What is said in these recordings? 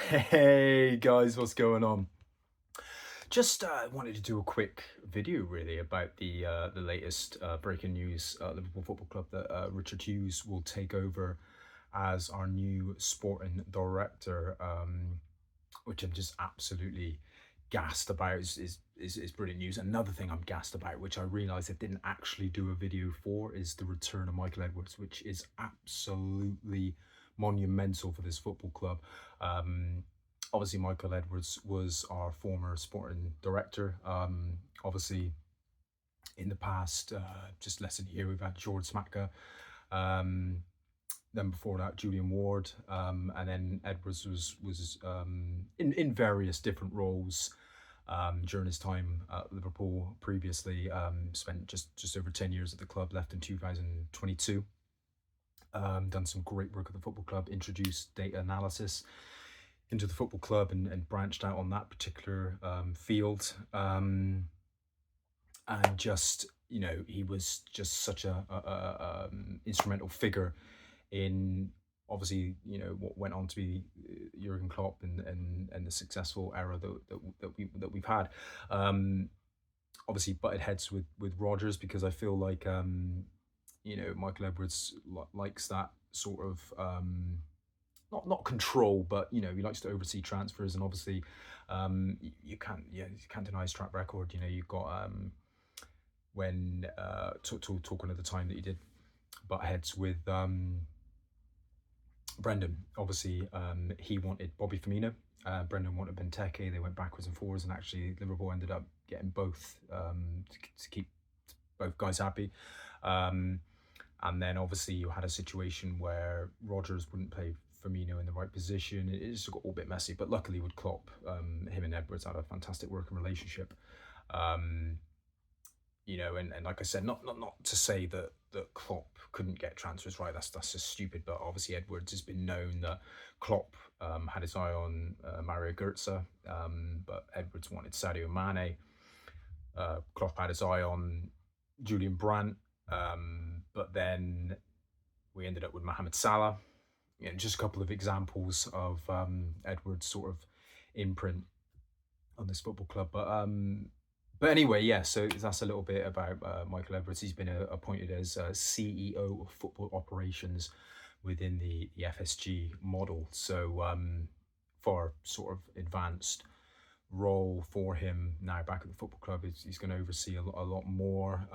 Hey guys, what's going on? Just wanted to do a quick video really about the latest breaking news. Liverpool Football Club that Richard Hughes will take over as our new sporting director, which I'm just absolutely gassed about. Is brilliant news. Another thing I'm gassed about, which I realised I didn't actually do a video for, is the return of Michael Edwards, which is absolutely monumental for this football club. Obviously, Michael Edwards was our former sporting director. Obviously, in the past, just less than a year, we've had George Smatka. Um, then before that, Julian Ward, and then Edwards was in various different roles during his time at Liverpool. Previously, spent just over 10 years at the club. Left in 2022. Done some great work at the football club. Introduced data analysis into the football club and branched out on that particular field. And just he was just such a instrumental figure in obviously what went on to be Jurgen Klopp and the successful era that we've had. Obviously butted heads with Rodgers because I feel like Michael Edwards likes that sort of not control, but he likes to oversee transfers, and obviously you can't deny his track record. You've got when talking at the time that he did butt heads with Brendan. Obviously, he wanted Bobby Firmino. Brendan wanted Benteke. They went backwards and forwards, and actually Liverpool ended up getting both to keep both guys happy. And then obviously you had a situation where Rodgers wouldn't play Firmino in the right position. It just got all a bit messy, but luckily with Klopp, him and Edwards had a fantastic working relationship. Um, and like I said, not to say that Klopp couldn't get transfers right. That's just stupid. But obviously Edwards has been known that Klopp had his eye on Mario Götze, but Edwards wanted Sadio Mane. Klopp had his eye on Julian Brandt, but then we ended up with Mohamed Salah. Just a couple of examples of Edwards' sort of imprint on this football club. But anyway, yeah. So that's a little bit about Michael Edwards. He's been appointed as CEO of football operations within the FSG model. So far sort of advanced role for him now back at the football club. He's going to oversee a lot more.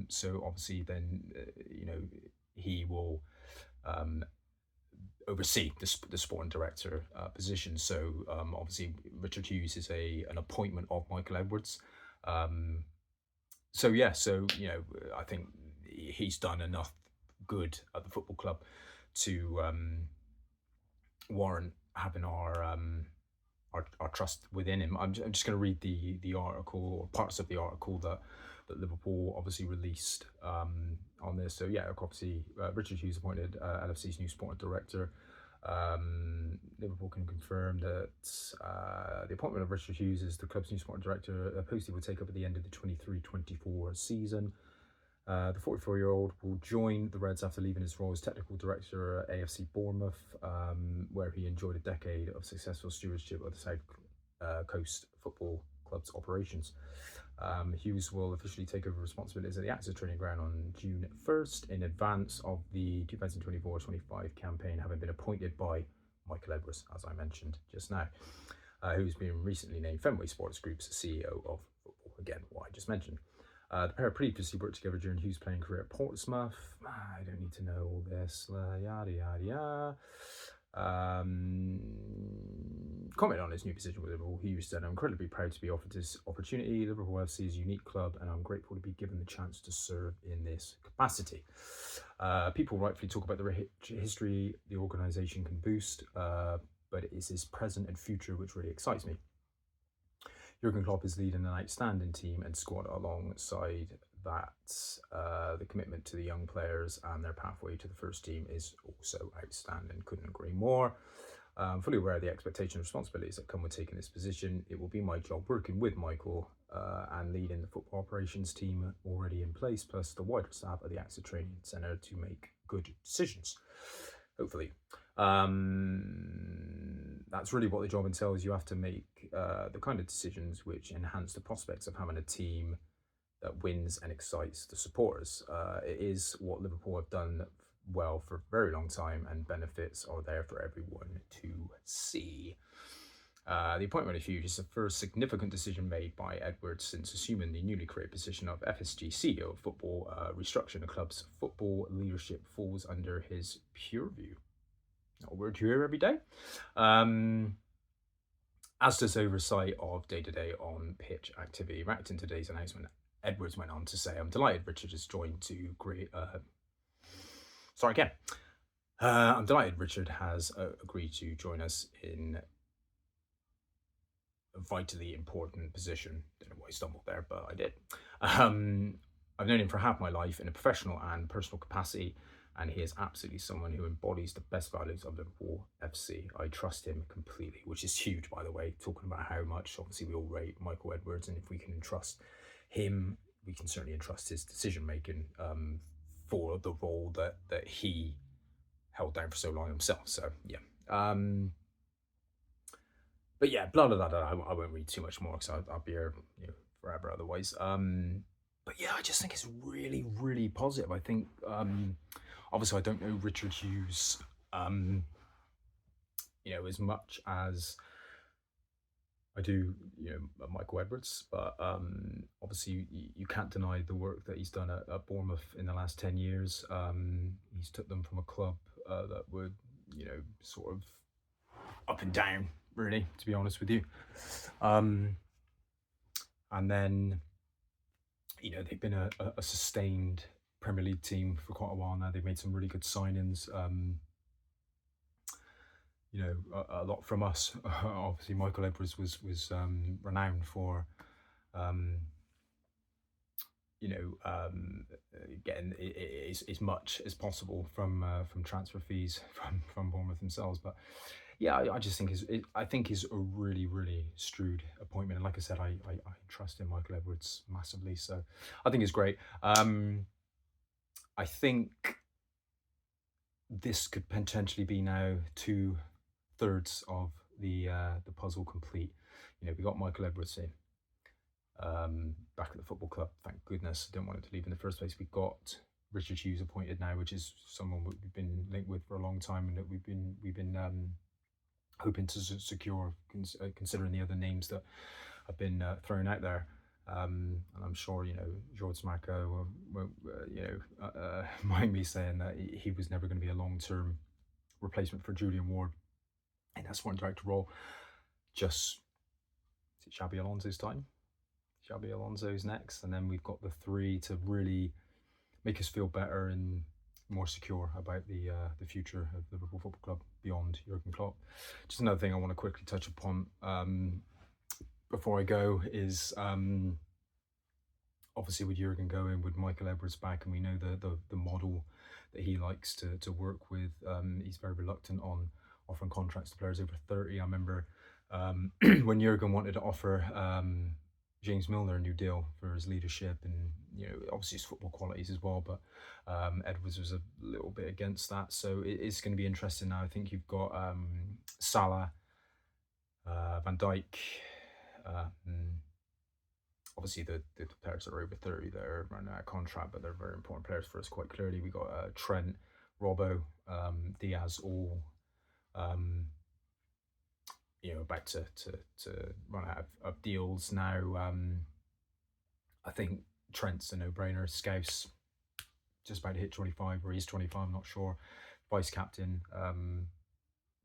So obviously, then he will oversee the sporting director position. So obviously, Richard Hughes is an appointment of Michael Edwards. So yeah, I think he's done enough good at the football club to warrant having our trust within him. I'm just going to read the article or parts of the article that Liverpool obviously released on this. So yeah, obviously Richard Hughes appointed LFC's new sporting director. Liverpool can confirm that the appointment of Richard Hughes as the club's new sporting director, a post he will take up at the end of the 23-24 season. The 44-year-old will join the Reds after leaving his role as technical director at AFC Bournemouth, where he enjoyed a decade of successful stewardship of the South Coast Football Club's operations. Hughes will officially take over responsibilities at the Active Training Ground on June 1st in advance of the 2024-25 campaign, having been appointed by Michael Edwards, as I mentioned just now, who's been recently named Fenway Sports Group's CEO of football. Again, what I just mentioned. The pair previously worked together during Hughes' playing career at Portsmouth. I don't need to know all this. Yada, yada, yada. Comment on his new position with Liverpool. Hughes said, "I'm incredibly proud to be offered this opportunity. Liverpool FC is a unique club, and I'm grateful to be given the chance to serve in this capacity." People rightfully talk about the rich history the organisation can boast, but it is his present and future which really excites me. Jurgen Klopp is leading an outstanding team and squad. Alongside that, the commitment to the young players and their pathway to the first team is also outstanding. Couldn't agree more. I'm fully aware of the expectations and responsibilities that come with taking this position. It will be my job working with Michael and leading the football operations team already in place, plus the wider staff at the Active Training Centre to make good decisions. Hopefully. That that's really what the job entails. You have to make the kind of decisions which enhance the prospects of having a team that wins and excites the supporters. It is what Liverpool have done well for a very long time, and benefits are there for everyone to see. The appointment of Hughes is the first significant decision made by Edwards since assuming the newly created position of FSG CEO of football. Restructuring the club's football leadership falls under his purview. Not a word you hear every day. As does oversight of day-to-day on-pitch activity. Reacting to today's announcement, Edwards went on to say, "I'm delighted Richard has joined to create..." I'm delighted Richard has agreed to join us in a vitally important position. Don't know why I stumbled there, but I did. I've known him for half my life in a professional and personal capacity, and he is absolutely someone who embodies the best values of Liverpool FC. I trust him completely, which is huge, by the way, talking about how much, obviously, we all rate Michael Edwards, and if we can entrust him, we can certainly entrust his decision-making for the role that he held down for so long himself. So, yeah. But yeah, blah, blah, blah, blah. I won't read too much more because I'll be here forever otherwise. But yeah, I just think it's really, really positive. I think, obviously, I don't know Richard Hughes, as much as I do, Michael Edwards. But obviously, you can't deny the work that he's done at Bournemouth in the last 10 years. He's took them from a club that would, sort of up and down, really, to be honest with you. And then, they've been a sustained Premier League team for quite a while now. They've made some really good signings. A lot from us. Obviously, Michael Edwards was renowned for, getting as much as possible from transfer fees from Bournemouth themselves. But yeah, I just think I think is a really, really shrewd appointment. And like I said, I trust in Michael Edwards massively. So I think it's great. I think this could potentially be now 2/3 of the puzzle complete. We got Michael Edwards in back at the football club. Thank goodness. Didn't want him to leave in the first place. We got Richard Hughes appointed now, which is someone we've been linked with for a long time, and that we've been hoping to secure, considering the other names that have been thrown out there. And I'm sure, George Smacko won't, mind me saying that he was never going to be a long-term replacement for Julian Ward in that sporting director role. Just, is it Xabi Alonso's time? Xabi Alonso's next, and then we've got the three to really make us feel better and more secure about the future of Liverpool Football Club beyond Jurgen Klopp. Just another thing I want to quickly touch upon before I go is obviously with Jurgen going, with Michael Edwards back, and we know the model that he likes to work with. He's very reluctant on offering contracts to players over 30. I remember when Jurgen wanted to offer James Milner a new deal for his leadership and obviously his football qualities as well, but Edwards was a little bit against that. So it's going to be interesting now. I think you've got Salah, Van Dijk, obviously the players that are over 30 that are running out of contract, but they're very important players for us quite clearly. We got Trent, Robbo, Diaz, all about to run out of deals now. I think Trent's a no-brainer. Scouse just about to hit 25, or he's 25, I'm not sure. Vice captain,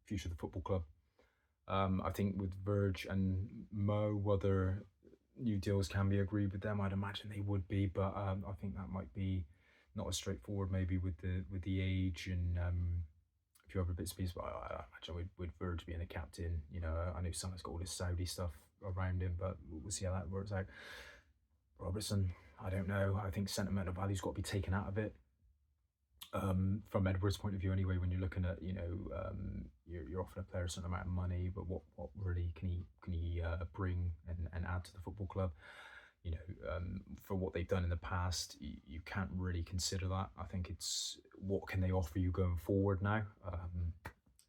future of the football club. I think with Verge and Mo, whether new deals can be agreed with them, I'd imagine they would be, but I think that might be not as straightforward maybe with the age and a few other bits and pieces. But I imagine with Verge being a captain, I know Salah's got all this Saudi stuff around him, but we'll see how that works out. Robertson, I don't know. I think sentimental value's got to be taken out of it. From Edwards' point of view anyway, when you're looking at, you're offering a player a certain amount of money, but what really can he bring and add to the football club? For what they've done in the past, you can't really consider that. I think it's what can they offer you going forward now.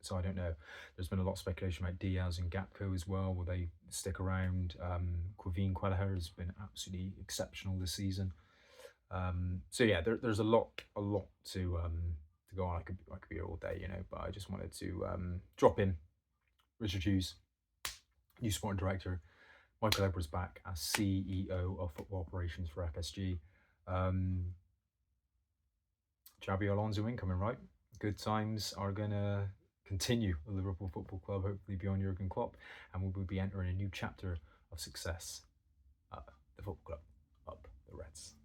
So I don't know. There's been a lot of speculation about Diaz and Gakpo as well. Will they stick around? Quavine Queller has been absolutely exceptional this season. So yeah, there's a lot to go on. I could be here all day, you know. But I just wanted to drop in. Richard Hughes, new sporting director. Michael Edwards back as CEO of football operations for FSG. Xabi Alonso incoming, right? Good times are going to continue at Liverpool Football Club, hopefully beyond Jurgen Klopp, and we will be entering a new chapter of success at the football club. Up the Reds.